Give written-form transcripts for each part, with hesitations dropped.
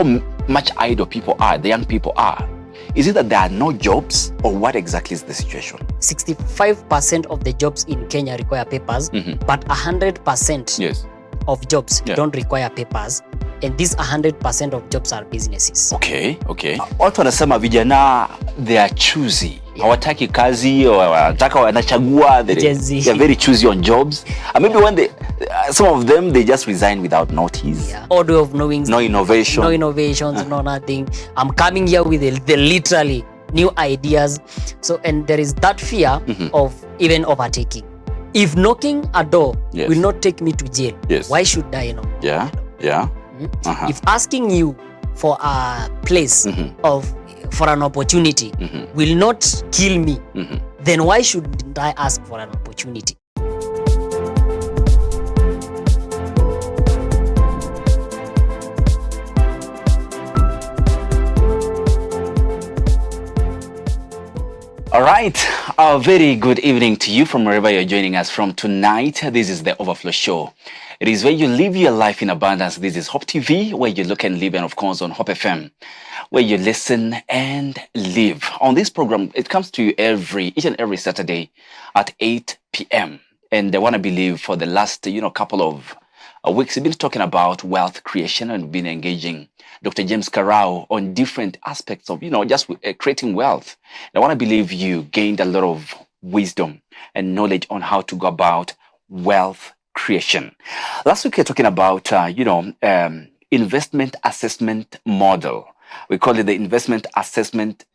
much idle people are, the young people are. Is it that there are no jobs, or what exactly is the situation? 65% of the jobs in Kenya require papers, but 100% of jobs don't require papers. And these 100% of jobs are businesses. Okay. Watu wanasema vijana they are choosy. Hawataki kazi, wanataka wanachagua. They are very choosy on jobs. And maybe when some of them they just resign without notice. Order of knowing. No innovation. No innovations, no nothing. I'm coming here with the literally new ideas. So, and there is that fear of even overtaking. If knocking a door will not take me to jail, why should I knock? If asking you for a place for an opportunity will not kill me, then why shouldn't I ask for an opportunity? All right, a very good evening to you from wherever you're joining us from tonight. This is the Overflow Show. It is where you live your life in abundance. This is Hope TV, where you look and live, and of course on Hope FM, where you listen and live. On this program, it comes to you each and every Saturday at 8 p.m. And I want to believe for the last, couple of weeks, we've been talking about wealth creation and been engaging Dr. James Karau on different aspects of, just creating wealth. And I want to believe you gained a lot of wisdom and knowledge on how to go about wealth creation. Last week we were talking about, investment assessment model. We call it the investment assessment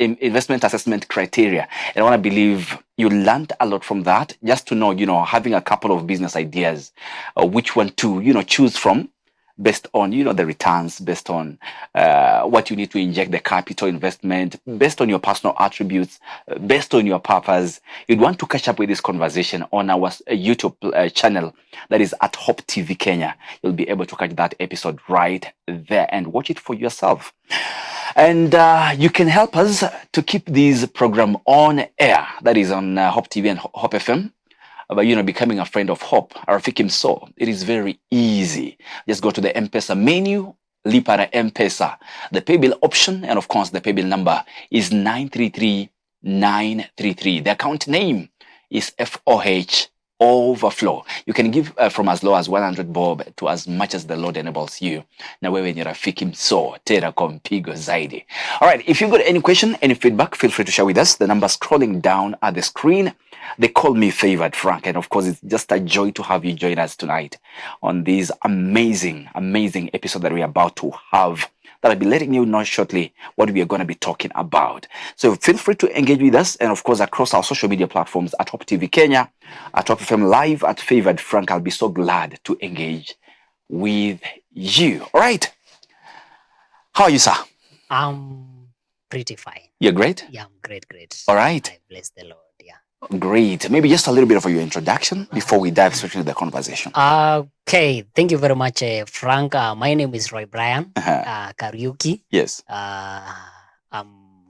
criteria. And I want to believe you learned a lot from that, just to know, having a couple of business ideas, which one to, choose from, based on, the returns, based on what you need to inject the capital investment, based on your personal attributes, based on your purpose. You'd want to catch up with this conversation on our YouTube channel that is at Hope TV Kenya. You'll be able to catch that episode right there and watch it for yourself. And you can help us to keep this program on air. That is on Hope TV and Hope FM. By becoming a friend of Hope, Rafiki Mso. It is very easy. Just go to the M-Pesa menu, Lipa na M-Pesa. The pay bill option, and of course the pay bill number is 933933. The account name is FOH Overflow. You can give from as low as 100 bob to as much as the Lord enables you. Na wewe ni Rafiki Mso, tera kompigo zaidi. All right, if you've got any question, any feedback, feel free to share with us. The number scrolling down at the screen. They call me Favored Frank, and of course it's just a joy to have you join us tonight on this amazing episode that we're about to have, that I'll be letting you know shortly what we are going to be talking about. So feel free to engage with us, and of course across our social media platforms at Hope TV Kenya, at Hope FM Live, at Favored Frank. I'll be so glad to engage with you. All right. How are you, sir? I'm pretty fine. You're great? Yeah, I'm great. All right. I bless the Lord. Great. Maybe just a little bit of your introduction before we dive straight into the conversation. Okay. Thank you very much, Frank. My name is Roybrian, Kariuki. Yes. I'm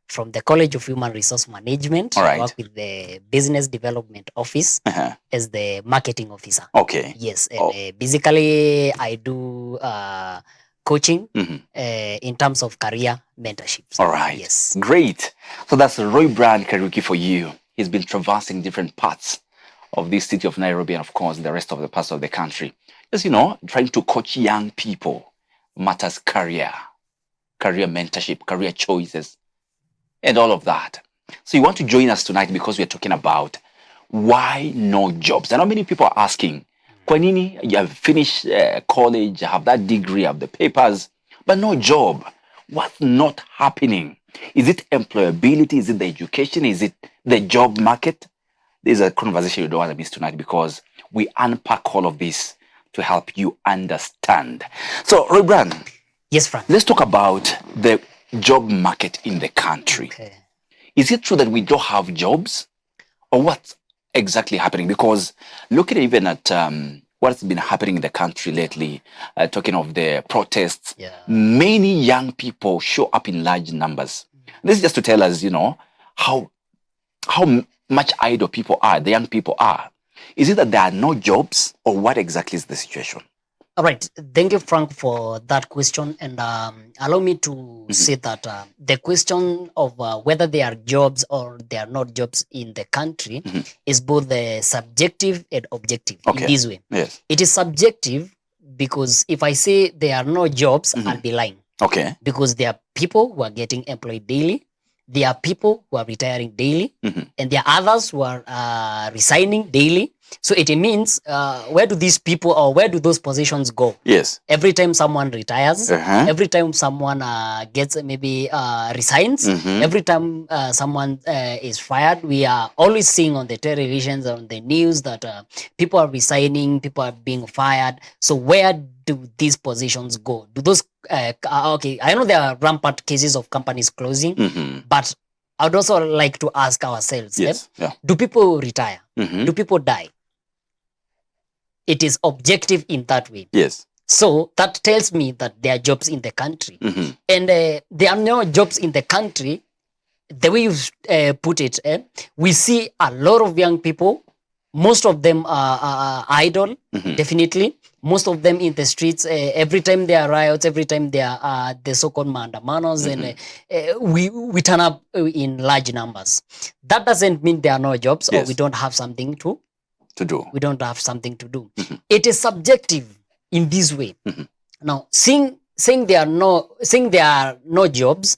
from the College of Human Resource Management. All right. I work with the Business Development Office as the marketing officer. Okay. Yes. And basically, I do coaching in terms of career mentorship. All right. Yes. Great. So that's Roybrian Kariuki for you. He's been traversing different parts of this city of Nairobi and, of course, the rest of the parts of the country. Just, trying to coach young people matters career mentorship, career choices, and all of that. So you want to join us tonight because we're talking about why no jobs. I know many people are asking, kwa nini, you have finished college, you have that degree, you have the papers, but no job. What's not happening? Is it employability? Is it the education? Is it the job market? There's a conversation you don't want to miss tonight, because we unpack all of this to help you understand. So, Roybrian. Yes, Frank. Let's talk about the job market in the country. Okay. Is it true that we don't have jobs? Or what's exactly happening? Because looking even at what's been happening in the country lately, talking of the protests, many young people show up in large numbers. This is just to tell us, how much idle people are, the young people are. Is it that there are no jobs, or what exactly is the situation? All right. Thank you, Frank, for that question. And allow me to say that the question of whether there are jobs or there are not jobs in the country is both subjective and objective in this way. Yes. It is subjective because if I say there are no jobs, I'll be lying. Okay. Because there are people who are getting employed daily. There are people who are retiring daily. And there are others who are resigning daily. So it means where do these people or where do those positions go? Yes. Every time someone retires, every time someone gets maybe resigns, every time someone is fired, we are always seeing on the televisions, on the news that people are resigning, people are being fired. So where do these positions go? Do those okay, I know there are rampant cases of companies closing, but I would also like to ask ourselves, do people retire? Do people die? It is objective in that way. Yes. So that tells me that there are jobs in the country. And there are no jobs in the country. The way you put it, we see a lot of young people. Most of them are idle, definitely. Most of them in the streets. Every time there are riots, every time there are the so-called mandamanos, and we turn up in large numbers. That doesn't mean there are no jobs or we don't have something to do. We don't have something to do. It is subjective in this way. Now, saying there are no jobs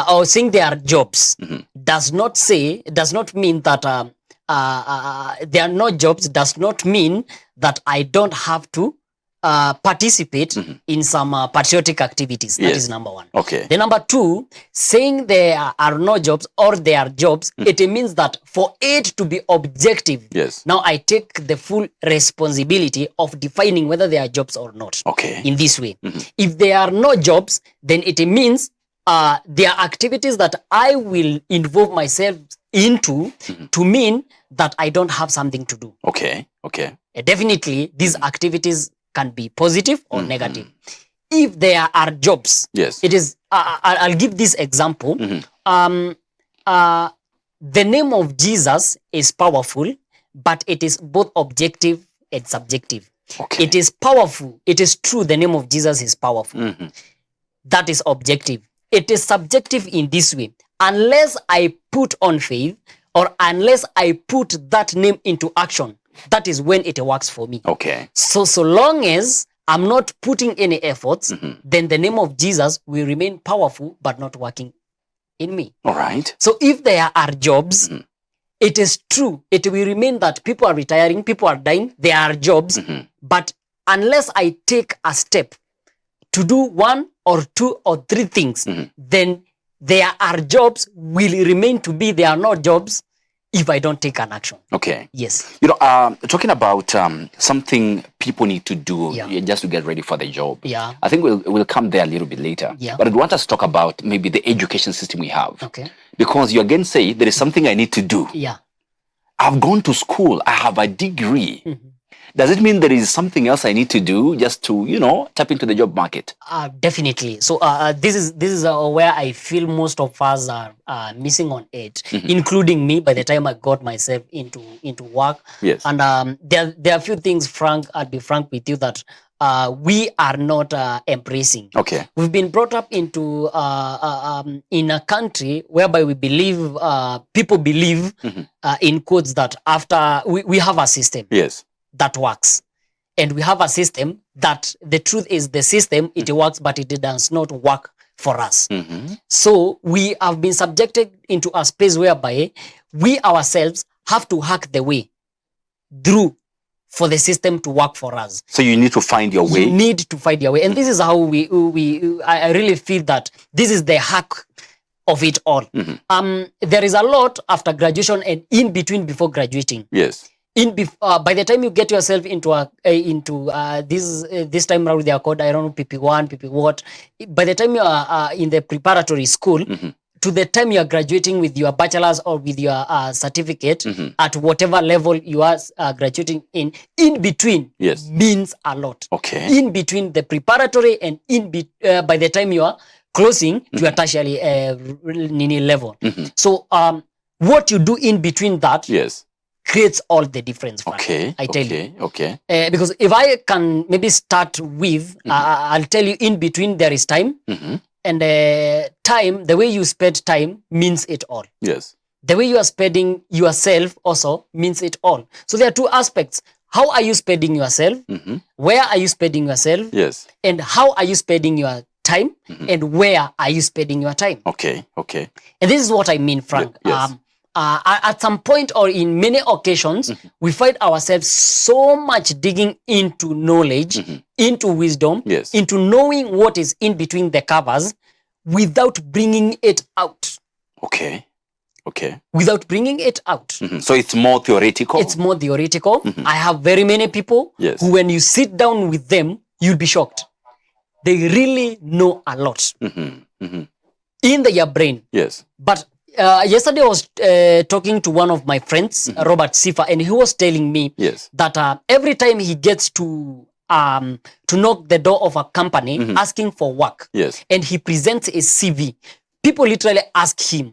or saying there are jobs does not mean that there are no jobs. Does not mean that I don't have to participate in some patriotic activities. That is number one. Okay. The number two, saying there are no jobs or there are jobs, it means that for it to be objective, now I take the full responsibility of defining whether there are jobs or not. Okay. In this way. If there are no jobs, then it means there are activities that I will involve myself into to mean that I don't have something to do. Okay. Okay. Definitely, these activities can be positive or negative. If there are jobs, it is. I'll give this example. The name of Jesus is powerful, but it is both objective and subjective. Okay. It is powerful. It is true. The name of Jesus is powerful. That is objective. It is subjective in this way. Unless I put on faith or unless I put that name into action, that is when it works for me. Okay. So long as I'm not putting any efforts, then the name of Jesus will remain powerful but not working in me. All right. So if there are jobs, it is true. It will remain that people are retiring, people are dying, there are jobs. But unless I take a step to do one or two or three things, then there are jobs will remain to be. There are no jobs if I don't take an action. Okay. Yes. You know, talking about something people need to do just to get ready for the job. Yeah. I think we'll come there a little bit later. Yeah. But I want us to talk about maybe the education system we have. Okay. Because you again say there is something I need to do. Yeah. I've gone to school. I have a degree. Does it mean there is something else I need to do just to, you know, tap into the job market? Definitely. So this is where I feel most of us are missing on it, including me. By the time I got myself into work, and there are a few things, Frank. I'll be frank with you that we are not embracing. Okay. We've been brought up into in a country whereby we believe people believe in quotes that after we have a system. Yes. That works. And we have a system that the truth is the system, it works, but it does not work for us. So we have been subjected into a space whereby we ourselves have to hack the way through for the system to work for us. So you need to find your way. You need to find your way. And this is how I really feel that this is the hack of it all. There is a lot after graduation and in between before graduating. Yes. By the time you get yourself into this time around, they are called, I don't know, PP1, PP what. By the time you are in the preparatory school, to the time you are graduating with your bachelor's or with your certificate at whatever level you are graduating in between means a lot. Okay. In between the preparatory and by the time you are closing to your tertiary level. So what you do in between that creates all the difference. Okay. I tell you. Okay. Because if I can maybe start with, I'll tell you, in between there is time. And time, the way you spend time means it all. Yes. The way you are spending yourself also means it all. So there are two aspects. How are you spending yourself? Where are you spending yourself? Yes. And how are you spending your time? And where are you spending your time? Okay. And this is what I mean, Frank. Yes. At some point or in many occasions, we find ourselves so much digging into knowledge, into wisdom, Yes. into knowing what is in between the covers without bringing it out. Okay. Without bringing it out. So it's more theoretical? It's more theoretical. I have very many people who, when you sit down with them, you'll be shocked. They really know a lot in their brain. Yes. But yesterday I was talking to one of my friends, Robert Sifa, and he was telling me that every time he gets to knock the door of a company asking for work, and he presents a CV, people literally ask him,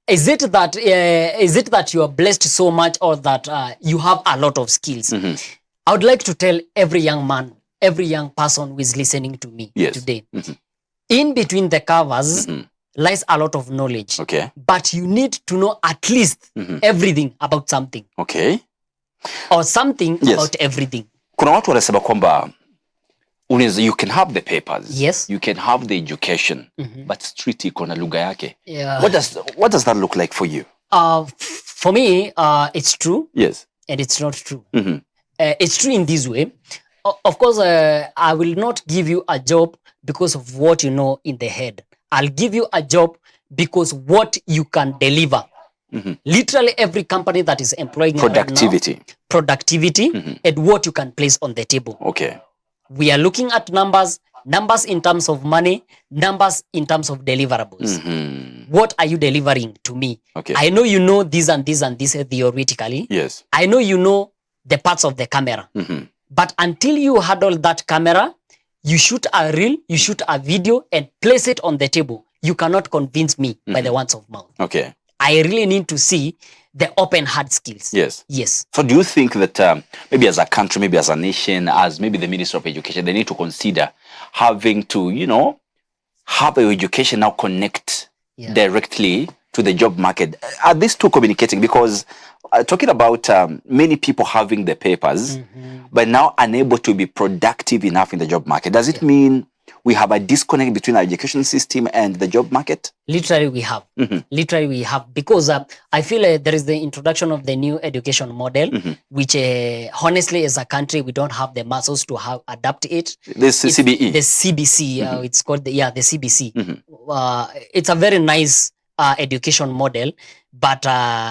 is it that you are blessed so much, or that you have a lot of skills? I would like to tell every young man, every young person who is listening to me today, in between the covers lies a lot of knowledge. Okay. But you need to know at least everything about something. Okay. Or something about everything. Kuna watu wanasema kwamba you can have the papers. Yes. You can have the education, but street iko na lugha yake. Yeah. What does that look like for you? For me, it's true. Yes. And it's not true. It's true in this way. Of course, I will not give you a job because of what you know in the head. I'll give you a job because what you can deliver. Literally every company that is employing productivity, and what you can place on the table. Okay. We are looking at numbers in terms of money, numbers in terms of deliverables. What are you delivering to me? Okay. I know you know this and this and this theoretically. Yes. I know you know the parts of the camera. But until you handle that camera, you shoot a reel, you shoot a video and place it on the table. You cannot convince me by the words of mouth. Okay. I really need to see the open hard skills. Yes. Yes. So do you think that maybe as a country, maybe as a nation, as maybe the Ministry of Education, they need to consider having to, have your education now connect directly to the job market? Are these two communicating? Because talking about many people having the papers, but now unable to be productive enough in the job market, does it mean we have a disconnect between our education system and the job market? Literally we have. Literally we have. Because I feel there is the introduction of the new education model, which honestly as a country, we don't have the muscles to adapt it. The CBE. The CBC, it's called the CBC. It's a very nice education model, but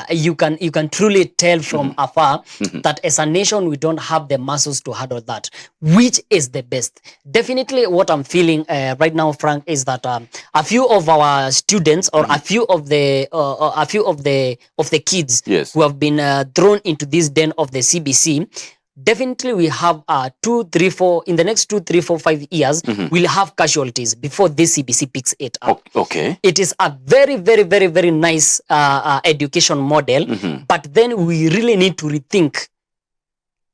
you can truly tell from afar that as a nation we don't have the muscles to handle that. Which is the best? Definitely, what I'm feeling right now, Frank, is that a few of our students or a few of the kids who have been thrown into this den of the CBC. Definitely we have 2, 3, 4 in the next 2, 3, 4, 5 years we'll have casualties before this CBC picks it up. Okay. It is a very, very, very, very nice education model, but then we really need to rethink.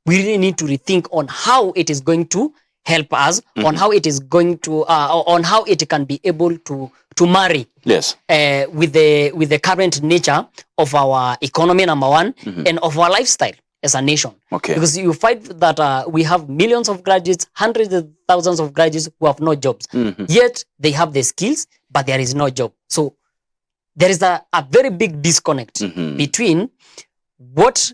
We really need to rethink on how it is going to help us, on how it is going to, on how it can be able to marry with the current nature of our economy, number one, and of our lifestyle as a nation. Okay. Because you find that we have millions of graduates, hundreds of thousands of graduates who have no jobs. Yet they have the skills, but there is no job. So there is a very big disconnect between what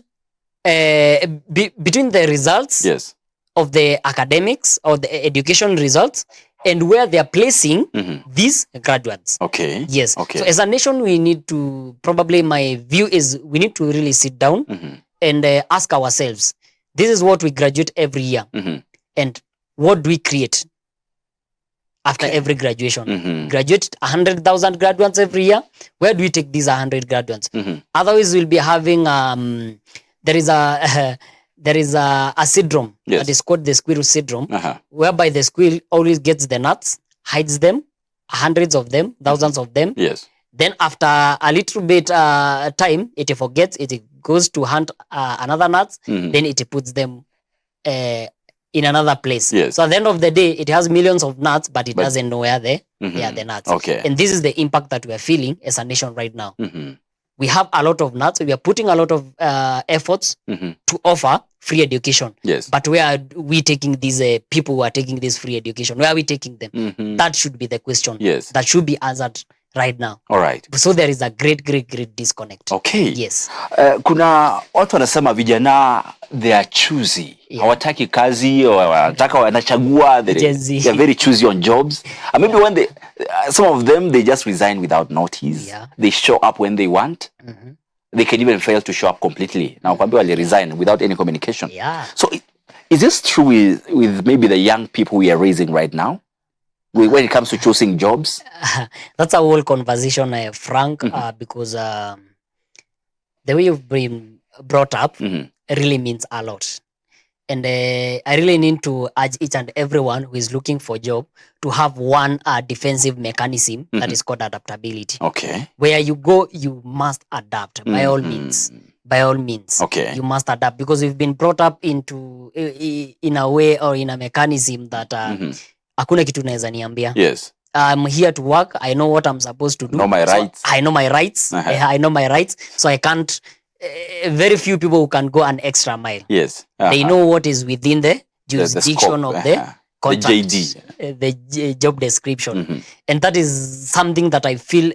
between the results of the academics or the education results and where they are placing these graduates. Okay. Yes. Okay. So as a nation, we need to, probably my view is we need to really sit down and ask ourselves, this is what we graduate every year. And what do we create after every graduation? Graduate 100,000 graduates every year. Where do we take these 100 graduates? Otherwise, we'll be having, there is a syndrome that is called the squirrel syndrome, whereby the squirrel always gets the nuts, hides them, hundreds of them, thousands of them. Yes. Then after a little bit time, it forgets, it goes to hunt another nuts, then it puts them in another place. Yes. So at the end of the day, it has millions of nuts, but it doesn't know where they are the nuts. Okay. And this is the impact that we are feeling as a nation right now. We have a lot of nuts. We are putting a lot of efforts to offer free education. Yes. But where are we taking these people who are taking this free education? Where are we taking them? That should be the question. Yes. That should be answered right now. All right. So there is a great disconnect. Okay. Yes. Kuna watu wanasema vijana they are choosy. Hawataki kazi, wanataka wanachagua. They are very choosy on jobs. And maybe when they some of them they just resign without notice. Yeah. They show up when they want. They can even fail to show up completely. Now kwambia wali resign without any communication. Yeah. So is this true with maybe the young people we are raising right now? When it comes to choosing jobs? That's a whole conversation, Frank, because the way you've been brought up really means a lot. And I really need to urge each and everyone who is looking for a job to have one defensive mechanism that is called adaptability. Okay. Where you go, you must adapt by all means. By all means. Okay. You must adapt because we've been brought up into in a way or in a mechanism that hakuna kitu naweza niambia. Yes. I'm here to work. I know what I'm supposed to do. Know my rights. I know my rights. I know my rights. So I can't. Very few people who can go an extra mile. Yes. They know what is within the jurisdiction of the contract, the job description, and that is something that I feel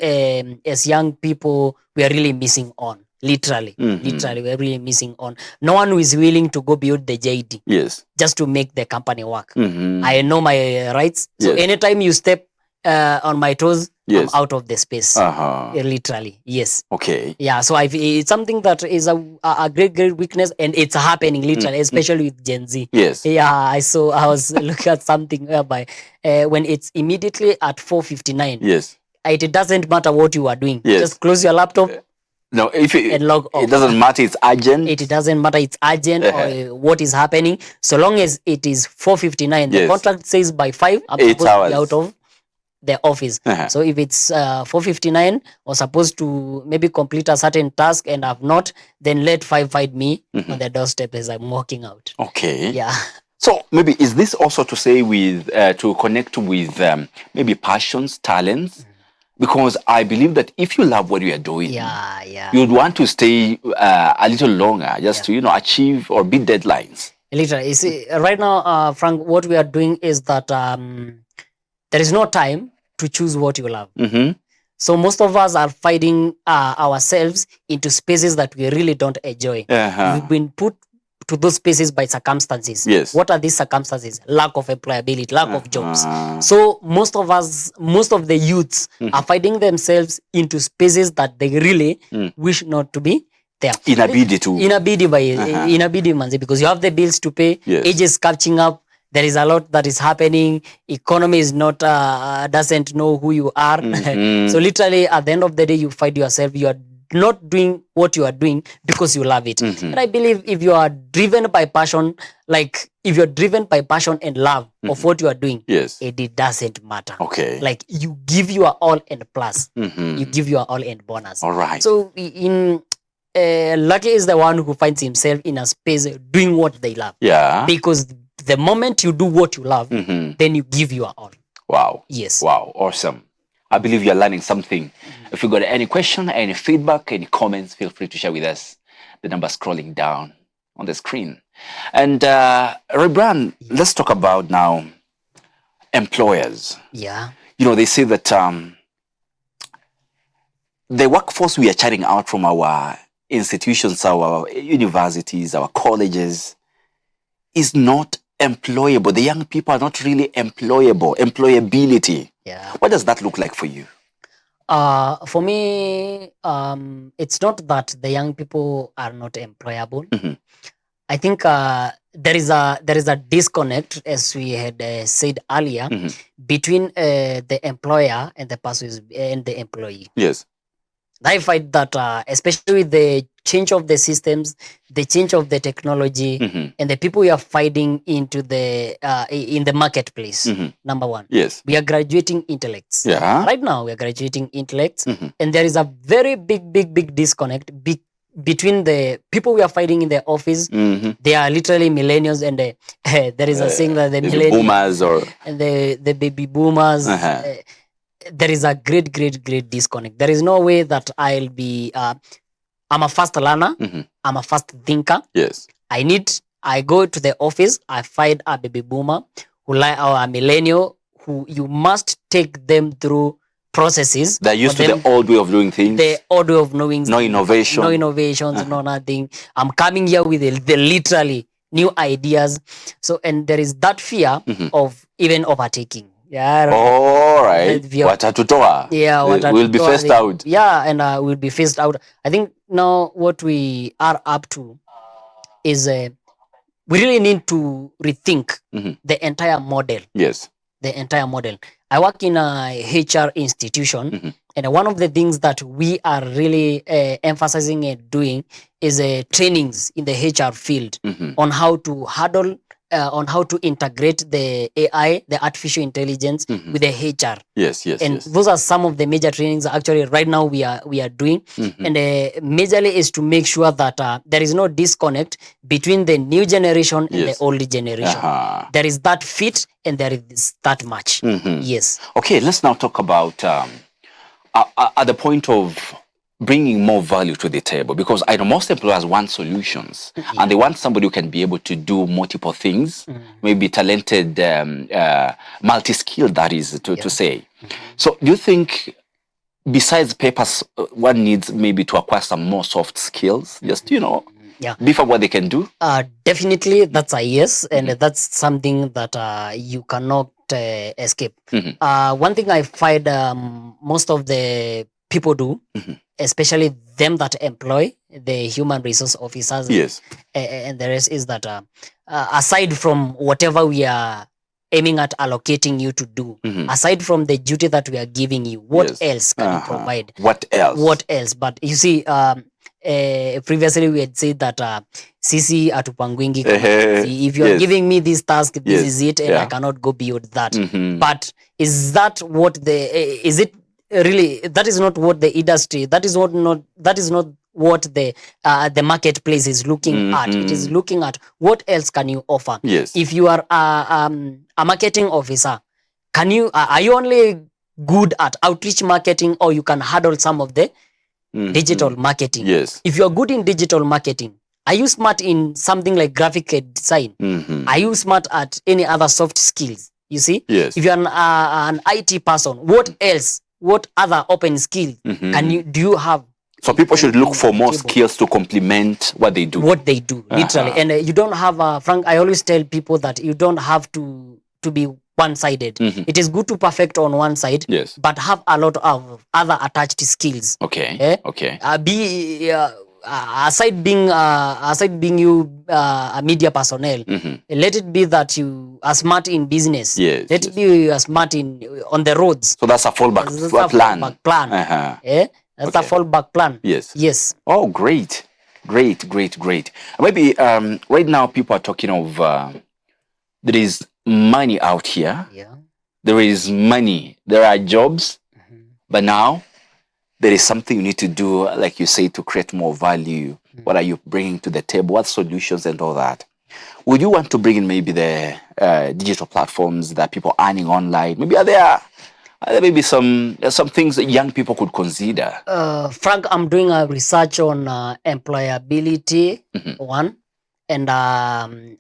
as young people we are really missing on. Literally, we're really missing on. No one who is willing to go beyond the JD. Yes. Just to make the company work. I know my rights. So anytime you step on my toes, I'm out of the space. Literally, yes. Okay. Yeah. So it's something that is a great weakness, and it's happening literally, especially with Gen Z. Yes. Yeah. I was looking at something whereby when it's immediately at 4:59. Yes. It doesn't matter what you are doing. Yes. Just close your laptop. No, if and log off. It doesn't matter, it's urgent. It doesn't matter, it's urgent or what is happening. So long as it is 4:59, the contract says by 5, I'm supposed to be out of the office. So if it's 4:59, or supposed to maybe complete a certain task and I've not, then let 5 find me on the doorstep as I'm walking out. Okay. Yeah. So maybe is this also to say with to connect with maybe passions, talents? Because I believe that if you love what you are doing, you'd want to stay a little longer just to, achieve or beat deadlines. Literally, you see, right now, Frank, what we are doing is that there is no time to choose what you love. So most of us are finding ourselves into spaces that we really don't enjoy. We've been put to those spaces by circumstances. Yes. What are these circumstances? Lack of employability, lack of jobs. So most of the youths are finding themselves into spaces that they really wish not to be there. Inabidi manzi, because you have the bills to pay, age is catching up, there is a lot that is happening, economy is not, doesn't know who you are. So literally at the end of the day, you find yourself, you are not doing what you are doing because you love it. And I believe if you are driven by passion, like if you're driven by passion and love of what you are doing, it doesn't matter. Okay. Like you give your all and plus. You give your all and bonus. All right. So lucky is the one who finds himself in a space doing what they love. Yeah. Because the moment you do what you love, then you give your all. Wow. Yes. Wow. Awesome. I believe you're learning something. If you got any question, any feedback, any comments, feel free to share with us. The number scrolling down on the screen. And Roybrian, let's talk about now employers. Yeah. They say that the workforce we are churning out from our institutions, our universities, our colleges, is not employable. The young people are not really employable. Employability. Yeah. What does that look like for you? For me, it's not that the young people are not employable. I think there is a disconnect, as we had said earlier, between the employer and the person and the employee. Yes. I find that especially with the change of the systems, the change of the technology, and the people we are finding into the in the marketplace. Number one, yes, we are graduating intellects. Yeah. Right now we are graduating intellects, and there is a very big disconnect between the people we are fighting in the office, they are literally millennials, and there is a saying that the boomers and the baby boomers. There is a great disconnect. There is no way that I'll be. I'm a fast learner. I'm a fast thinker. Yes. I go to the office. I find a baby boomer or a millennial who you must take them through processes. They're used to the old way of doing things. The old way of knowing. No innovation. No innovations, no nothing. I'm coming here with the literally new ideas. So, and there is that fear of even overtaking. Yeah. All right. Watatutoa. Yeah. We'll be phased out. Yeah, and we'll be phased out. I think now what we are up to is we really need to rethink the entire model. Yes. The entire model. I work in a HR institution, and one of the things that we are really emphasizing and doing is trainings in the HR field on how to handle, on how to integrate the AI, the artificial intelligence, with the HR. Yes. And those are some of the major trainings actually right now we are doing. And majorly is to make sure that there is no disconnect between the new generation and the old generation. There is that fit and there is that match. Yes. Okay, let's now talk about at the point of bringing more value to the table, because I know most employers want solutions and they want somebody who can be able to do multiple things, maybe talented, multi-skilled, that is to say. So do you think besides papers, one needs maybe to acquire some more soft skills, just, before what they can do? Definitely, that's a yes, and that's something that you cannot escape. One thing I find most of the people do, especially them that employ the human resource officers, and the rest, is that aside from whatever we are aiming at allocating you to do, aside from the duty that we are giving you, what else can you provide? What else? But you see, previously we had said that sisi atupangwingi if you are giving me this task, this is it, and I cannot go beyond that. But is that what is it really? That is not what the industry, that is not what the marketplace is looking at. It is looking at what else can you offer. If you are a marketing officer, are you only good at outreach marketing, or you can handle some of the digital marketing? If you are good in digital marketing, are you smart in something like graphic design? Are you smart at any other soft skills? You see, if you are an IT person, what else? What other open skills do you have? So people should look for more skills to complement what they do. Literally. And you don't have Frank, I always tell people that you don't have to be one-sided. It is good to perfect on one side, but have a lot of other attached skills. Aside being you a media personnel, let it be that you are smart in business. Let it be you are smart on the roads. So that's a fallback plan. That's a fallback plan. Yes. Oh, great. Maybe right now people are talking of there is money out here. There is money. There are jobs, but now there is something you need to do, like you say, to create more value. What are you bringing to the table? What solutions and all that? Would you want to bring in maybe the digital platforms that people are earning online? Maybe are there maybe some things that young people could consider? Frank, I'm doing a research on employability, one, and I'm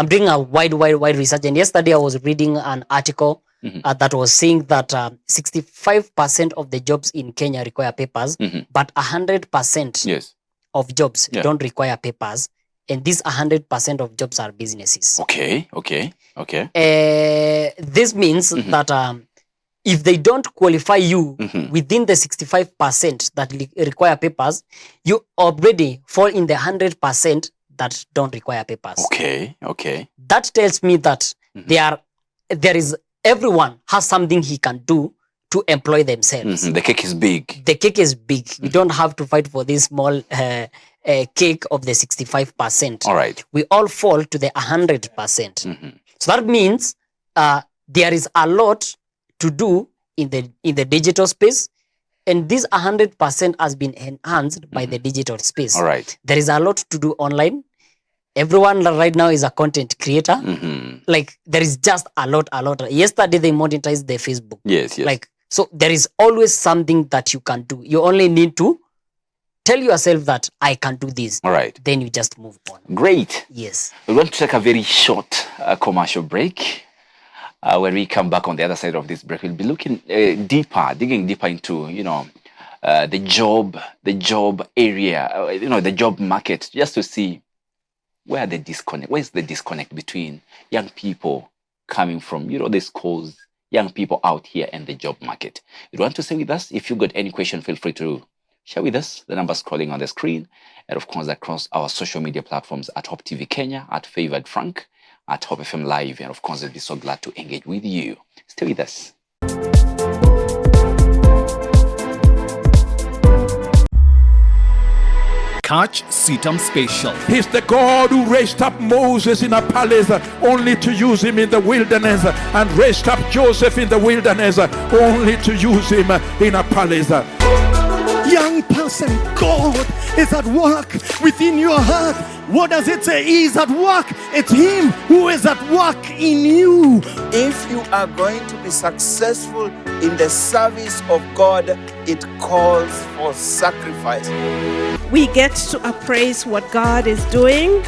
doing a wide research. And yesterday I was reading an article that was saying that 65% of the jobs in Kenya require papers, but 100% of jobs don't require papers. And these 100% of jobs are businesses. Okay. This means that if they don't qualify you within the 65% that require papers, you already fall in the 100% that don't require papers. Okay. That tells me that there is everyone has something he can do to employ themselves. The cake is big. We don't have to fight for this small cake of the 65%. All right. We all fall to the 100%. So that means there is a lot to do in the digital space, And this 100% has been enhanced by the digital space. All right. There is a lot to do online. Everyone right now is a content creator. Like there is just a lot. Yesterday they monetized their Facebook. Yes. Like, so there is always something that you can do. You only need to tell yourself that I can do this. All right. Then you just move on. Great. Yes. We're going to take a very short commercial break. When we come back on the other side of this break, we'll be looking digging deeper into, the job area, the job market, just to see where's the disconnect between young people coming from, the schools, young people out here and the job market. You want to stay with us? If you've got any question, feel free to share with us. The number's scrolling on the screen. And of course, across our social media platforms at Hope TV Kenya, at Favored Frank, at Hope FM Live. And of course, I'll be so glad to engage with you. Stay with us. Catch Sitam Special. He's the God who raised up Moses in a palace only to use him in the wilderness, and raised up Joseph in the wilderness only to use him in a palace. Young person, God is at work within your heart. What does it say? He is at work. It's him who is at work in you. If you are going to be successful in the service of God, it calls for sacrifice. We get to appraise what God is doing,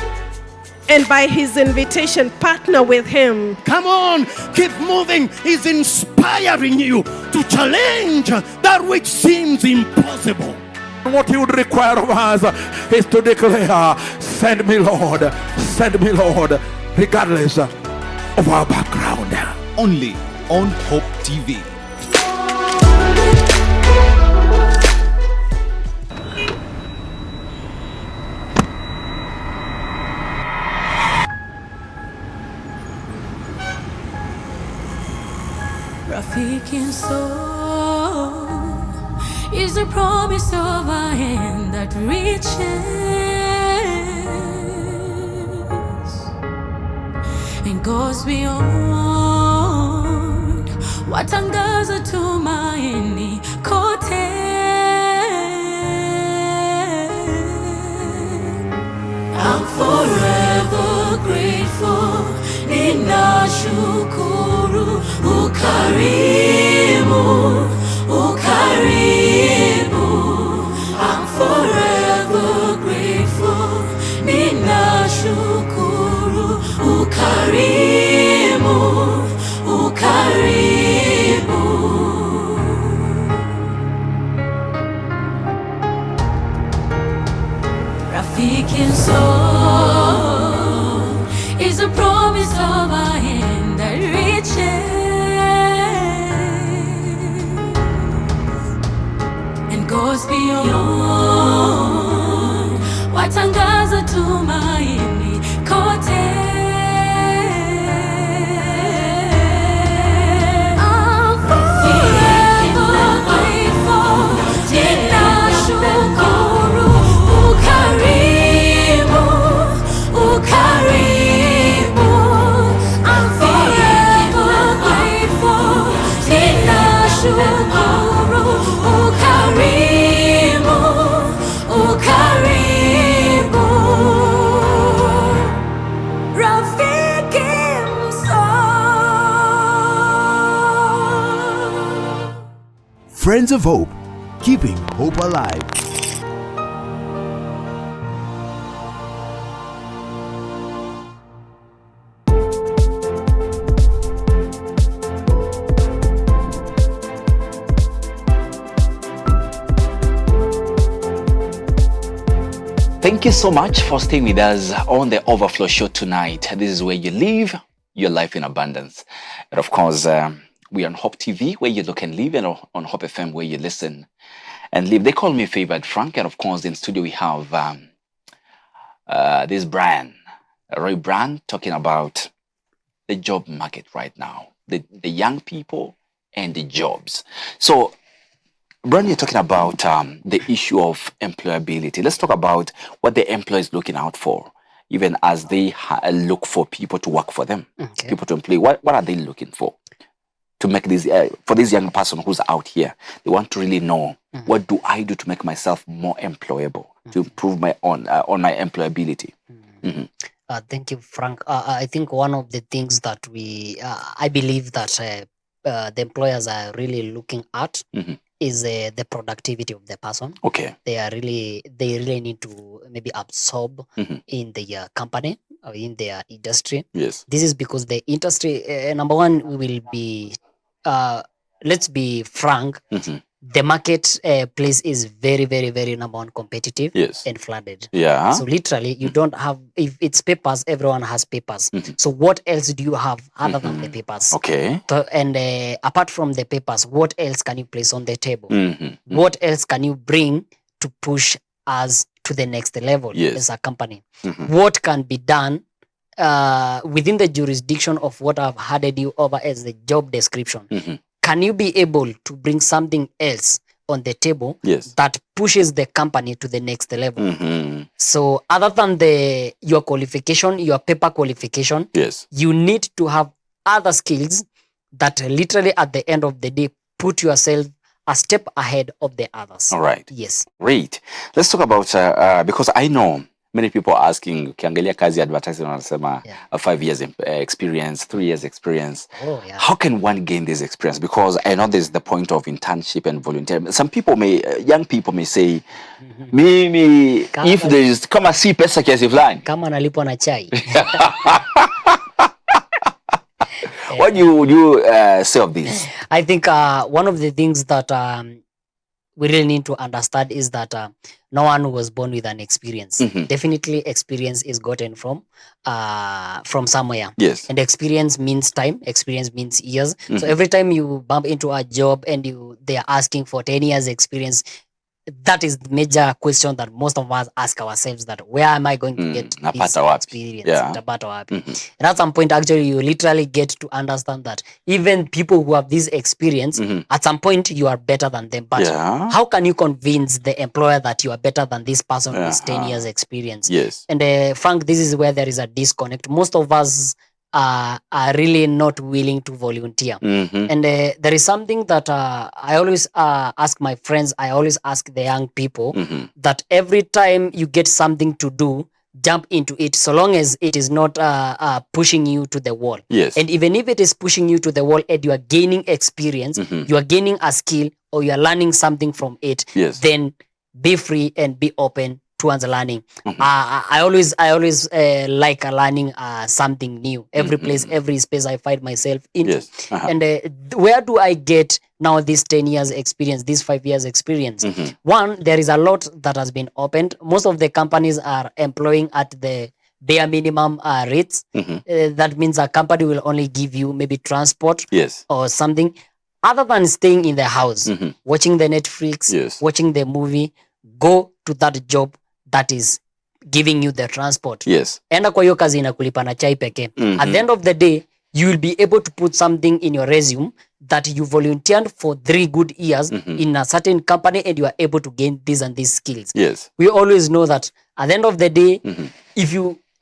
and by his invitation, partner with him. Come on, keep moving. He's inspiring you to challenge that which seems impossible. What he would require of us is to declare, send me Lord, regardless of our background. Only on Hope TV. Rafiki soul is a promise of a hand that reaches and goes beyond what angaza tumaini kote. I'm forever grateful. Ninashukuru ukarimu. I'm forever grateful. Ninashukuru ukarimu. Rafiki soul is a promise of a hand that reaches and goes beyond watangaza tumaini kote. I'm forever grateful. Ninashukuru ukarimu. I'm forever grateful. Ninashukuru ukarimu. Rafiki soul. Friends of Hope, keeping hope alive. Thank you so much for staying with us on the Overflow show tonight. This is where you live your life in abundance. And of course, we are on Hope TV, where you look and live, and on Hope FM, where you listen and live. They call me Favored Frank. And of course, in studio, we have this Brian, Roybrian, talking about the job market right now, the young people and the jobs. So, Brian, you're talking about the issue of employability. Let's talk about what the employer is looking out for, even as they look for people to work for them, people to employ. What are they looking for? to make this for this young person who's out here, they want to really know what do I do to make myself more employable, to improve my on my employability. Thank you, Frank. I think one of the things that I believe that the employers are really looking at is the productivity of the person. Okay. They really need to maybe absorb in the company or in their industry. Yes. This is because the industry, number one, will be, let's be frank, the market place is very, very, very number one competitive and flooded. Yeah. So literally, you don't have, if it's papers, everyone has papers. So what else do you have other than the papers? Okay. So, and apart from the papers, what else can you place on the table? What else can you bring to push us to the next level as a company? What can be done within the jurisdiction of what I've handed you over as the job description? Can you be able to bring something else on the table that pushes the company to the next level? So other than your qualification, your paper qualification, you need to have other skills that literally at the end of the day put yourself a step ahead of the others. All right. Yes. Great. Let's talk about because I know many people are asking, ukiangalia kazi advertising wanasema 5 years experience, 3 years experience. How can one gain this experience? Because I know there's the point of internship and volunteering. Some people young people may say, mimi, if there is, kama si pesa kiasi fulani. Kama nalipwa na chai. What do you say of this? I think one of the things that we really need to understand is that no one was born with an experience. Definitely experience is gotten from somewhere. Yes. And experience means time, experience means years. So every time you bump into a job and they are asking for 10 years experience, that is the major question that most of us ask ourselves, that where am I going to get this experience? And at some point, actually, you literally get to understand that even people who have this experience, at some point, you are better than them. But how can you convince the employer that you are better than this person with 10 years experience? Yes. And Frank, this is where there is a disconnect. Most of us are really not willing to volunteer. And there is something that I always ask my friends, I always ask the young people, that every time you get something to do, jump into it, so long as it is not pushing you to the wall. Yes. And even if it is pushing you to the wall and you are gaining experience, you are gaining a skill or you are learning something from it, then be free and be open towards learning. I always like learning something new. Every place, every space I find myself in. And where do I get now this 10 years experience, this 5 years experience? One, there is a lot that has been opened. Most of the companies are employing at the bare minimum rates. That means a company will only give you maybe transport or something. Other than staying in the house, watching the Netflix, watching the movie, go to that job that is giving you the transport. Enda kwa hiyo kazi inakulipa na chai pekee. At the end of the day, you will be able to put something in your resume that you volunteered for 3 good years in a certain company and you are able to gain these and these skills. We always know that at the end of the day,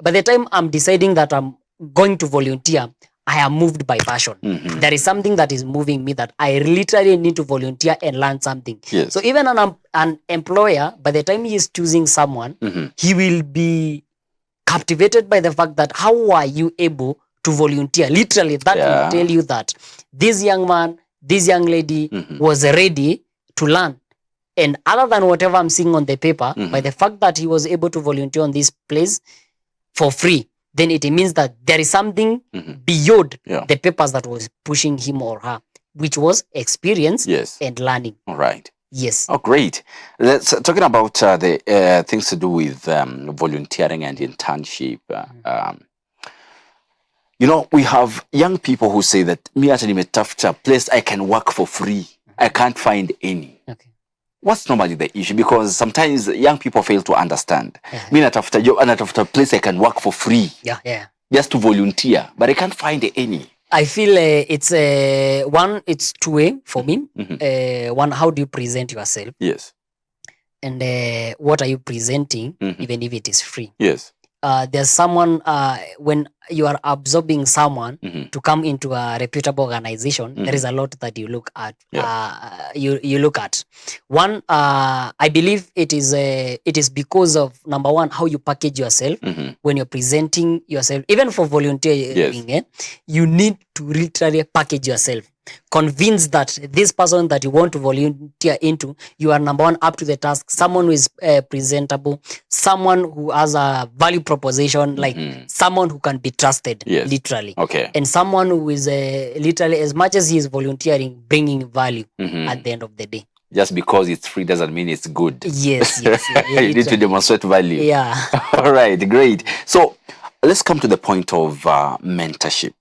by the time I'm deciding that I'm going to volunteer, I am moved by passion. There is something that is moving me that I literally need to volunteer and learn something. So even an employer, by the time he is choosing someone, he will be captivated by the fact that how are you able to volunteer? Literally, that will tell you that this young man, this young lady was ready to learn. And other than whatever I'm seeing on the paper, by the fact that he was able to volunteer on this place for free, then it means that there is something beyond the papers that was pushing him or her, which was experience and learning. All right. Yes. Oh, great. Let's talking about the things to do with volunteering and internship. You know, we have young people who say that me at a place I can work for free. I can't find any. Okay. What's normally the issue? Because sometimes young people fail to understand. Me after job and after a place I can work for free. Just to volunteer, but I can't find any. I feel it's one, it's two-way for me. One, how do you present yourself? And what are you presenting, even if it is free? There's someone, when you are absorbing someone Mhm. to come into a reputable organization, there is a lot that you look at. Yeah. You look at. One, I believe it is because of, number one, how you package yourself Mhm. when you're presenting yourself, even for volunteering. Yes. You need to literally package yourself. Convince that this person that you want to volunteer into, you are, number one, up to the task, someone who is presentable, someone who has a value proposition, like someone who can be trusted, Yes. literally. Okay. And someone who is literally, as much as he is volunteering, bringing value at the end of the day. Just because it's free doesn't mean it's good. Yes. You need to literally. demonstrate value. Yeah. All right, great. So let's come to the point of mentorship.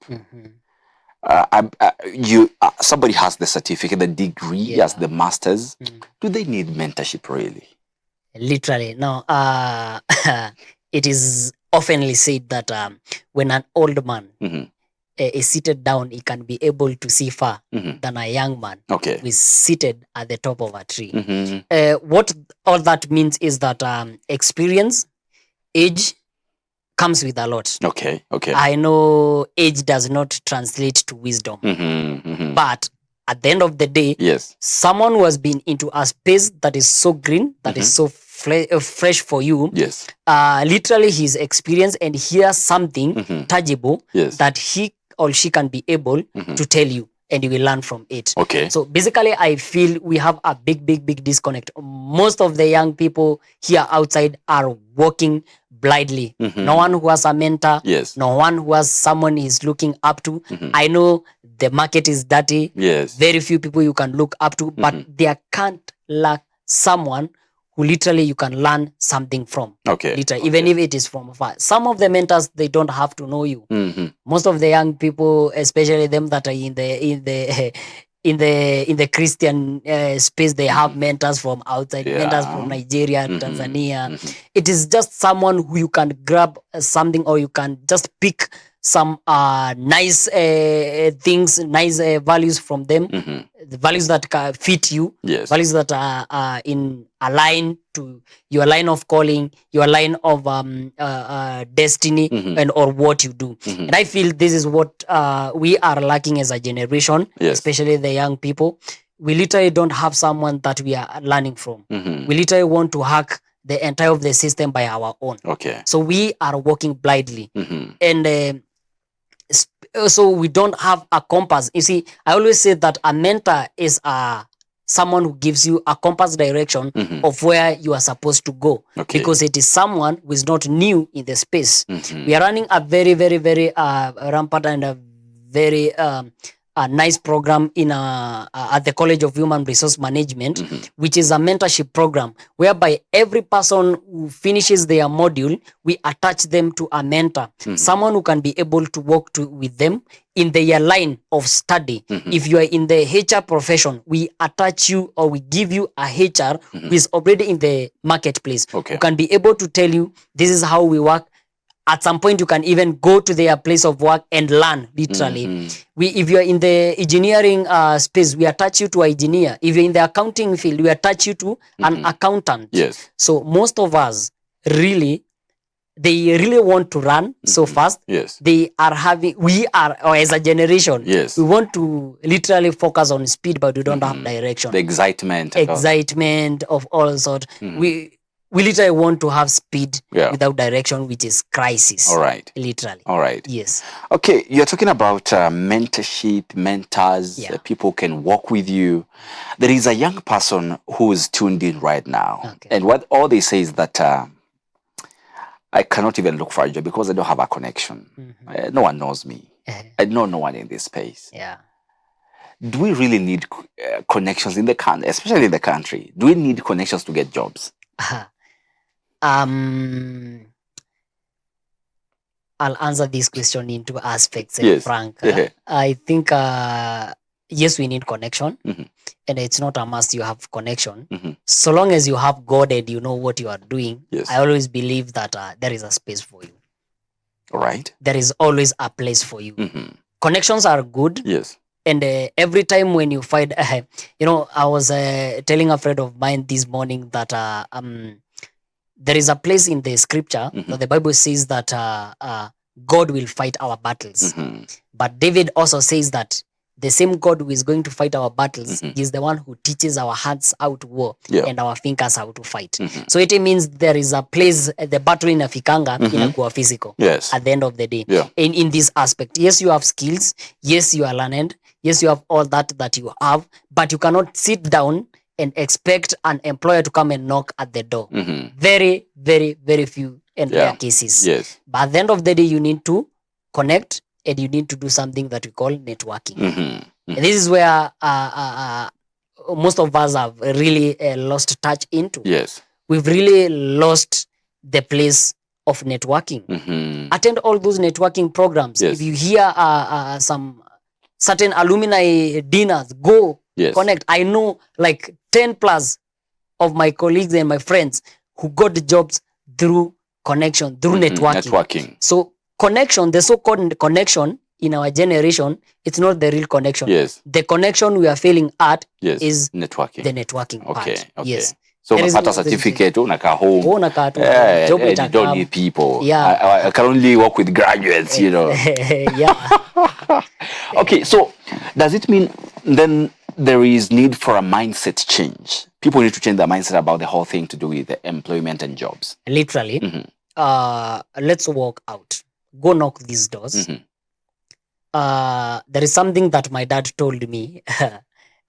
Somebody has the certificate, the degree, has the masters. Do they need mentorship really? Literally, no. It is oftenly said that when an old man is seated down, he can be able to see far than a young man who is seated at the top of a tree. What all that means is that experience, age comes with a lot. Okay. I know age does not translate to wisdom, but at the end of the day, yes, someone who has been into a space that is so green, that is so fresh for you, yes, literally his experience and hear something tangible that he or she can be able to tell you, and you will learn from it. Okay. So basically, I feel we have a big disconnect. Most of the young people here outside are walking blindly. No one who has a mentor. Yes. No one who has someone he's looking up to. I know the market is dirty. Yes. Very few people you can look up to, but there can't lack someone who literally you can learn something from. Okay. Literally, even if it is from afar. Some of the mentors, they don't have to know you. Most of the young people, especially them that are in the Christian space, they have mentors from outside, mentors from Nigeria, Tanzania. It is just someone who you can grab something, or you can just pick some nice things, nice values from them, the values that fit you, values that are in align to your line of calling, your line of destiny, and or what you do. And I feel this is what we are lacking as a generation, especially the young people. We literally don't have someone that we are learning from. We literally want to hack the entire of the system by our own. Okay. So we are walking blindly. And so we don't have a compass. You see, I always say that a mentor is someone who gives you a compass direction of where you are supposed to go, because it is someone who is not new in the space. We are running a very rampant and a very nice program in at the College of Human Resource Management, which is a mentorship program whereby every person who finishes their module, we attach them to a mentor, someone who can be able to work with them in their line of study. If you are in the HR profession, we attach you, or we give you a HR who is already in the marketplace, who can be able to tell you, this is how we work. At some point, you can even go to their place of work and learn, literally. If you're in the engineering space, we attach you to an engineer. If you're in the accounting field, we attach you to an accountant. Yes. So most of us really, they really want to run so fast. Yes. We are, or as a generation, yes, we want to literally focus on speed, but we don't have direction. The excitement. Of all sorts. We literally want to have speed without direction, which is crisis. All right. Literally. All right. Yes. Okay, you're talking about mentorship, mentors, people can work with you. There is a young person who is tuned in right now. And what all they say is that I cannot even look for a job because I don't have a connection. No one knows me. I know no one in this space. Yeah. Do we really need connections in the country, especially in the country? Do we need connections to get jobs? I'll answer this question in two aspects, Frank. I think, yes, we need connection, and it's not a must you have connection. So long as you have God and you know what you are doing, I always believe that there is a space for you. All right. There is always a place for you. Connections are good. Yes. And every time when you find, I was telling a friend of mine this morning that there is a place in the scripture that the Bible says that God will fight our battles. But David also says that the same God who is going to fight our battles is the one who teaches our hands how to war and our fingers how to fight. So it means there is a place, the battle in Afikanga inakuwa physical at the end of the day. In this aspect, yes, you have skills. Yes, you are learned. Yes, you have all that you have, but you cannot sit down and expect an employer to come and knock at the door. Very, very, very few and rare cases. But at the end of the day, you need to connect and you need to do something that we call networking. And this is where most of us have really lost touch into. We've really lost the place of networking. Attend all those networking programs. If you hear some certain alumni dinners, go connect. I know like 10 plus of my colleagues and my friends who got the jobs through connection, through networking. So connection, the so-called connection in our generation, it's not the real connection. The connection we are failing at is networking. The networking part. Yes. So unapata certificate, unaka home. You don't need people. I can only work with graduates, you know. Okay, so does it mean then there is need for a mindset change? People need to change their mindset about the whole thing to do with the employment and jobs. Literally. Let's walk out. Go knock these doors. There is something that my dad told me.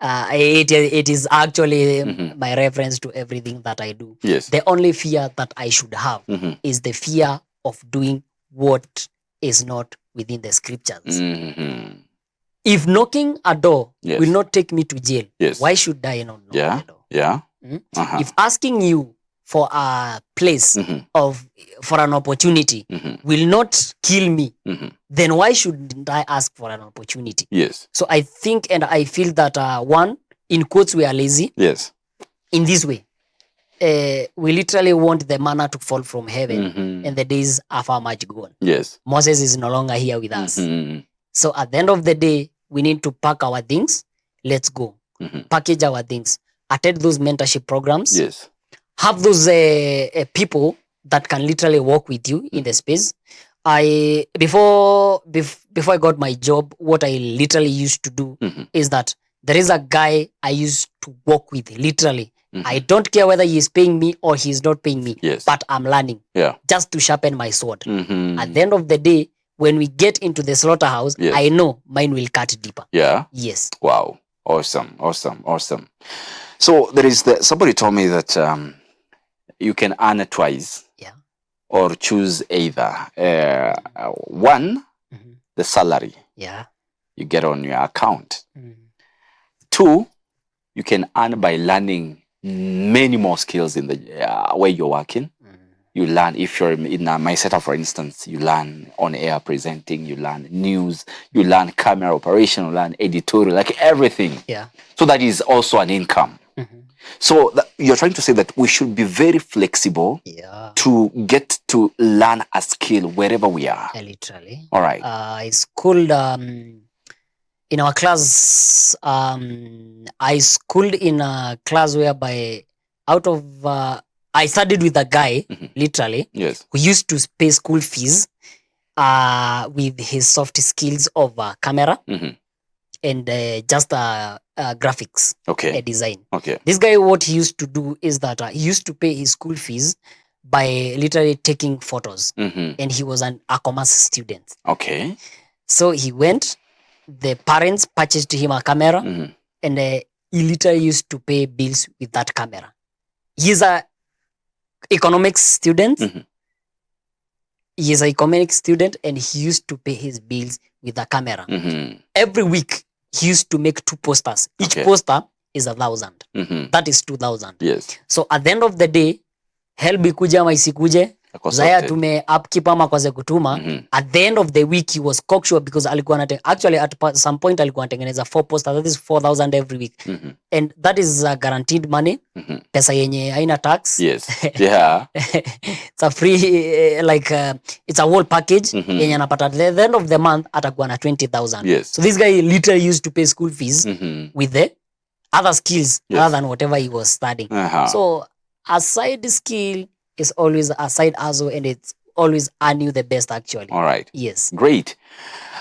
It is actually my reference to everything that I do. The only fear that I should have is the fear of doing what is not within the scriptures. If knocking a door will not take me to jail, why should I not knock the door? If asking you for a place for an opportunity will not kill me, then why shouldn't I ask for an opportunity? So I think and I feel that one, in quotes, we are lazy. In this way, we literally want the manna to fall from heaven and the days are far much gone. Moses is no longer here with us. So at the end of the day, we need to pack our things. Let's go. Package our things. Attend those mentorship programs. Have those people that can literally work with you in the space. Before I got my job, what I literally used to do is that there is a guy I used to work with literally. I don't care whether he is paying me or he is not paying me, but I'm learning just to sharpen my sword. At the end of the day, when we get into the slaughterhouse, I know mine will cut deeper. Yes. Wow. Awesome. So there is somebody told me that you can earn it twice, or choose either. One, the salary you get on your account. Two, you can earn by learning many more skills in the where you're working. You learn, if you're in my setup, for instance, you learn on air presenting, you learn news, you learn camera operation, you learn editorial, like everything. So that is also an income. So you're trying to say that we should be very flexible to get to learn a skill wherever we are. Literally. All right. I schooled in our class. I schooled in a class whereby I studied with a guy, literally, who used to pay school fees with his soft skills of camera and just graphics, design. This guy, what he used to do is that he used to pay his school fees by literally taking photos, and he was a commerce student. So he went, the parents purchased him a camera, and he literally used to pay bills with that camera. He's a economics student. He is an economics student, and he used to pay his bills with a camera. Every week, he used to make 2 posters. Each poster is 1,000. That is 2,000. So at the end of the day, help ikuje ama isikuje, Zaya tume upkeep ama kwaze kutuma. At the end of the week, he was cocksure because alikuwa actually at some point alikuwa anatengeneza 4 posters. That is 4,000 every week. And that is guaranteed money. Pesa yenye haina tax. It's a free, it's a whole package. Yenye anapata at the end of the month atakuwa na 20,000. So this guy literally used to pay school fees with the other skills other than whatever he was studying. So a side skill is always a side hustle, and it's always earn you the best, actually. All right. Yes. Great.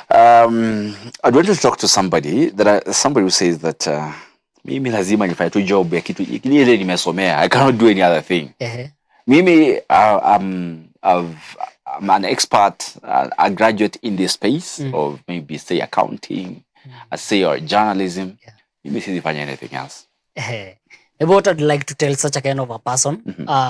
I'd want to talk to somebody somebody who says that mimi lazima nifanye tu job ya kitu ile nimesomea. I cannot do any other thing. Mimi I'm an expert, a graduate in this space of maybe say accounting, say or journalism. Mimi sizifanya anything else. What I'd like to tell such a kind of a person,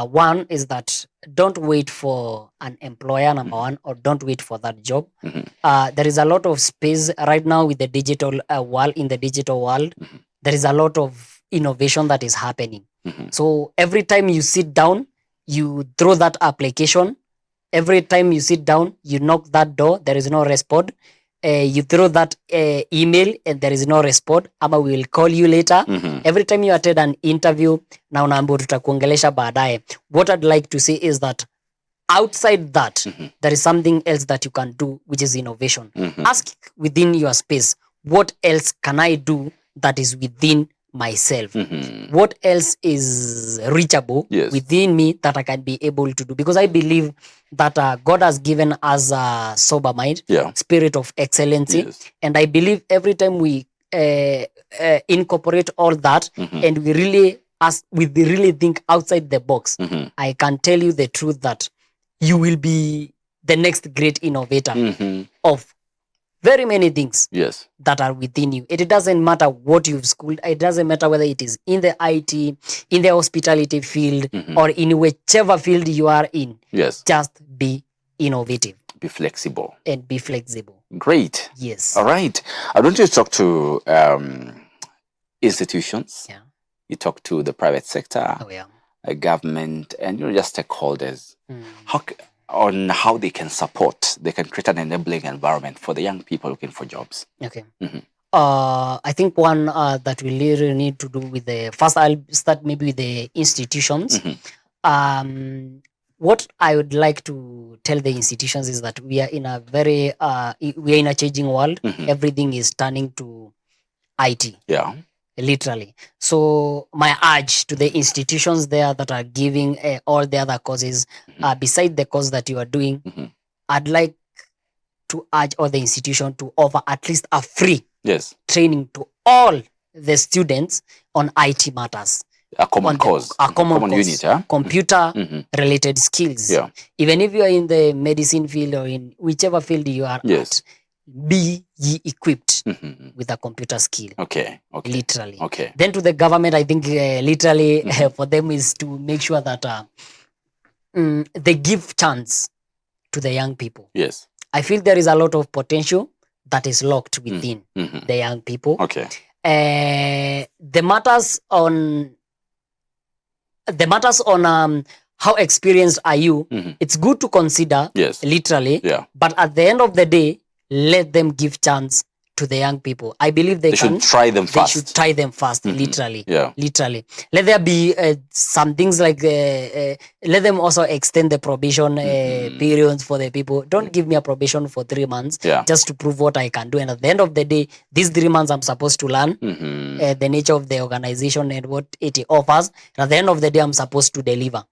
one is that don't wait for an employer, number one, or don't wait for that job. There is a lot of space right now with the digital world. In the digital world, there is a lot of innovation that is happening. So every time you sit down, you throw that application. Every time you sit down, you knock that door, there is no response. You throw that email and there is no response, ama we will call you later. Every time you attend an interview, na unaambiwa tutakuongelesha baadaye. What I'd like to say is that outside that, there is something else that you can do, which is innovation. Ask within your space, what else can I do that is within myself? What else is reachable within me that I can be able to do? Because I believe that God has given us a sober mind, spirit of excellency. And I believe every time we incorporate all that and we really think outside the box, I can tell you the truth that you will be the next great innovator of very many things that are within you. It doesn't matter what you've schooled. It doesn't matter whether it is in the IT, in the hospitality field, or in whichever field you are in. Just be innovative. Be flexible. And be flexible. Great. Yes. All right. I want you to talk to institutions. You talk to the private sector, government, and just stakeholders. On how they can create an enabling environment for the young people looking for jobs. Okay. I think one that we really need to do with first I'll start maybe with the institutions. What I would like to tell the institutions is that we are in a we are in a changing world. Everything is turning to IT. Literally. So my urge to the institutions there that are giving all the other courses, beside the course that you are doing, I'd like to urge all the institutions to offer at least a free training to all the students on IT matters. A common course. A common unit. Computer related skills. Even if you are in the medicine field or in whichever field you are at, be ye equipped with a computer skill. Literally. Then to the government, I think literally for them is to make sure that they give chance to the young people. I feel there is a lot of potential that is locked within the young people. The matters on how experienced are you, it's good to consider, literally, but at the end of the day, let them give chance to the young people. I believe they should try them fast. They should try them fast, literally. Literally. Let there be some things like, let them also extend the probation periods for the people. Don't give me a probation for 3 months just to prove what I can do. And at the end of the day, these 3 months I'm supposed to learn the nature of the organization and what it offers. And at the end of the day, I'm supposed to deliver.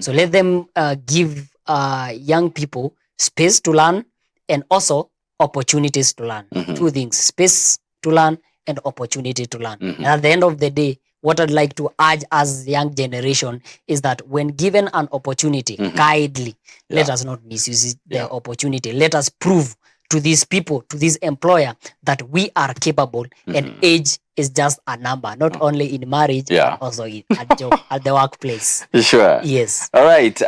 So let them give young people space to learn and also opportunities to learn. Two things: space to learn and opportunity to learn. And at the end of the day, what I'd like to urge as the young generation is that when given an opportunity, kindly, let us not misuse the opportunity. Let us prove to these people, to this employer, that we are capable and age is just a number, not only in marriage, but also at job, at the workplace. Yes. All right.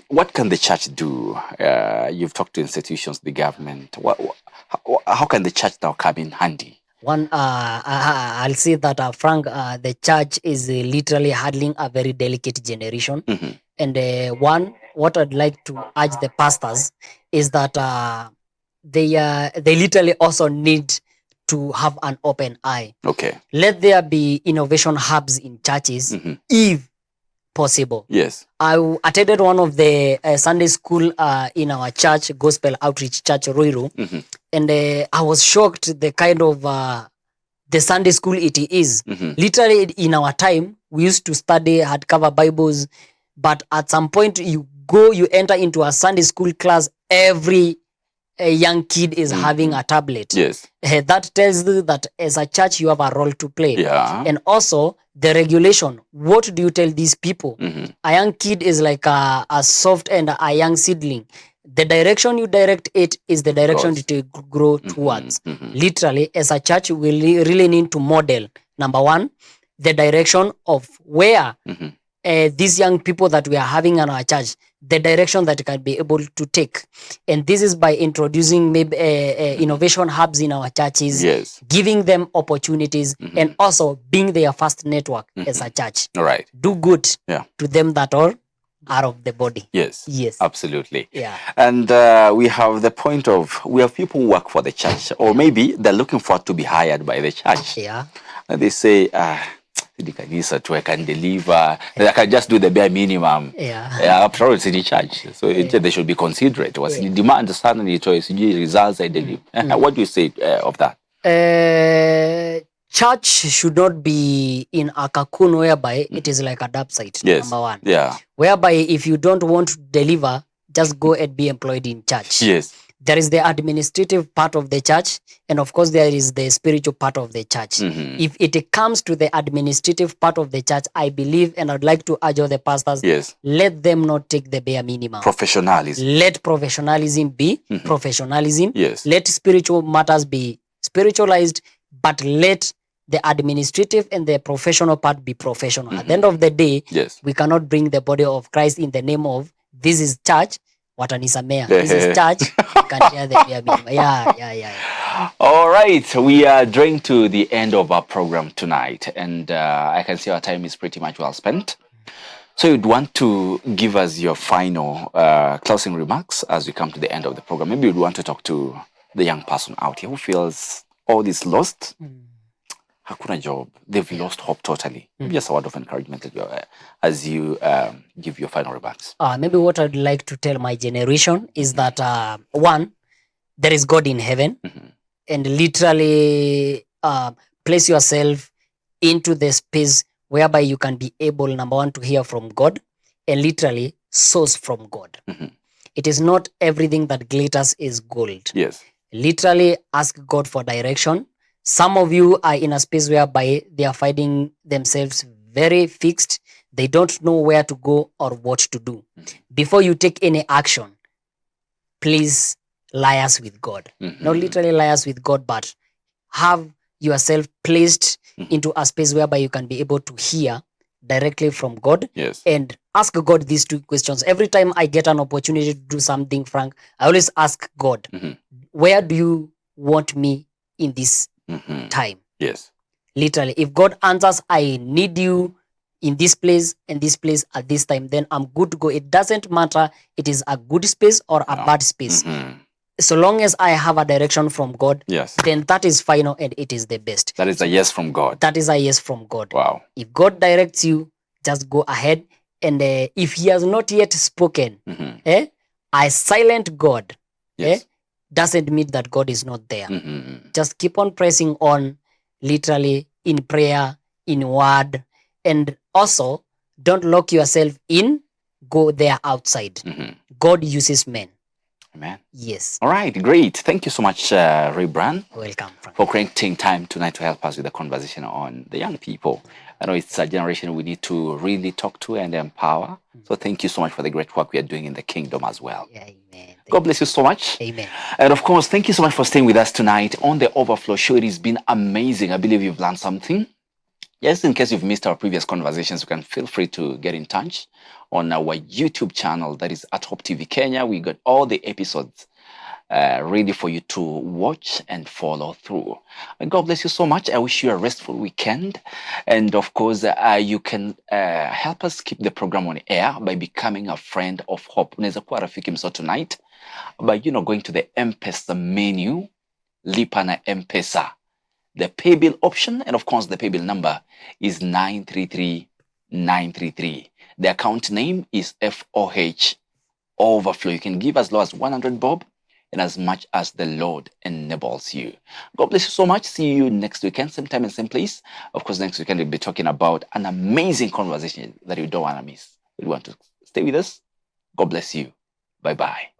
What can the church do? You've talked to institutions, the government. How can the church now come in handy? One, I'll say that, Frank, the church is literally handling a very delicate generation. And what I'd like to urge the pastors is that they literally also need to have an open eye. Let there be innovation hubs in churches, if possible. I attended one of the Sunday school in our church, Gospel Outreach Church, Roybrian, and I was shocked the kind of the Sunday school it is. Literally in our time, we used to study hardcover Bibles, but at some point you you enter into a Sunday school class, every young kid is having a tablet. Yes. That tells you that as a church, you have a role to play. Yeah. And also the regulation. What do you tell these people? A young kid is like a soft and a young seedling. The direction you direct it is the direction it will grow towards. Literally, as a church, we really need to model, number one, the direction of where these young people that we are having in our church, the direction that can be able to take. And this is by introducing maybe innovation hubs in our churches, giving them opportunities, and also being their first network as a church. All right. Do good to them that are of the body. Yes. Yes. Absolutely. Yeah. And we have the point of, we have people who work for the church, or maybe they're looking for to be hired by the church. Yeah. And they say, I can deliver, I can just do the bare minimum. After all, it's in the church. So they should be considerate. What's the demand, certainly, choice, results, I deliver. What do you say of that? Church should not be in a cocoon whereby it is like a dark site, number one. Yeah. Whereby if you don't want to deliver, just go and be employed in church. Yes. There is the administrative part of the church, and of course there is the spiritual part of the church. If it comes to the administrative part of the church, I believe, and I'd like to urge all the pastors, let them not take the bare minimum. Professionalism. Let professionalism be professionalism. Yes. Let spiritual matters be spiritualized, but let the administrative and the professional part be professional. At the end of the day, we cannot bring the body of Christ in the name of this is church. Watanisamea. This is church. You can share the bare minimum. Yeah. All right, we are drawing to the end of our program tonight, and I can see our time is pretty much well spent. So you'd want to give us your final closing remarks as we come to the end of the program. Maybe you'd want to talk to the young person out here who feels all is lost. Hakuna job. They've lost hope totally. Just a word of encouragement as you give your final remarks. Maybe what I'd like to tell my generation is that one, there is God in heaven, and literally place yourself into the space whereby you can be able, number one, to hear from God, and literally source from God. It is not everything that glitters is gold. Yes. Literally ask God for direction. Some of you are in a space whereby they are finding themselves very fixed. They don't know where to go or what to do. Before you take any action, please liaise with God. Not literally liaise with God, but have yourself placed into a space whereby you can be able to hear directly from God. And ask God these two questions. Every time I get an opportunity to do something, Frank, I always ask God, where do you want me in this time? Yes. Literally, if God answers, I need you in this place and this place at this time, then I'm good to go. It doesn't matter it is a good space or a bad space. So long as I have a direction from God, then that is final and it is the best. That is a yes from God. That is a yes from God. Wow. If God directs you, just go ahead. And if he has not yet spoken, I silent God. Doesn't mean that God is not there. Just keep on pressing on, literally in prayer, in word, and also don't lock yourself in. Go there outside. God uses men. Amen. Yes. All right, great. Thank you so much, Roybrian. Welcome, Frank. For creating time tonight to help us with the conversation on the young people. I know it's a generation we need to really talk to and empower. So thank you so much for the great work we are doing in the kingdom as well. Amen. God bless you so much. Amen. And of course, thank you so much for staying with us tonight on the Overflow Show. It has been amazing. I believe you've learned something. Just in case you've missed our previous conversations, you can feel free to get in touch on our YouTube channel. That is at Hope TV Kenya. We got all the episodes ready for you to watch and follow through. And God bless you so much. I wish you a restful weekend. And of course, you can help us keep the program on air by becoming a friend of Hope. Unaweza kuwa rafiki mso tonight by going to the M-Pesa menu, Lipa na M-Pesa, the pay bill option, and of course the pay bill number is 933933. The account name is FOH Overflow. You can give as low as 100 bob and as much as the Lord enables you. God bless you so much. See you next weekend, same time and same place. Of course, next weekend we'll be talking about an amazing conversation that you don't want to miss. You want to stay with us? God bless you. Bye-bye.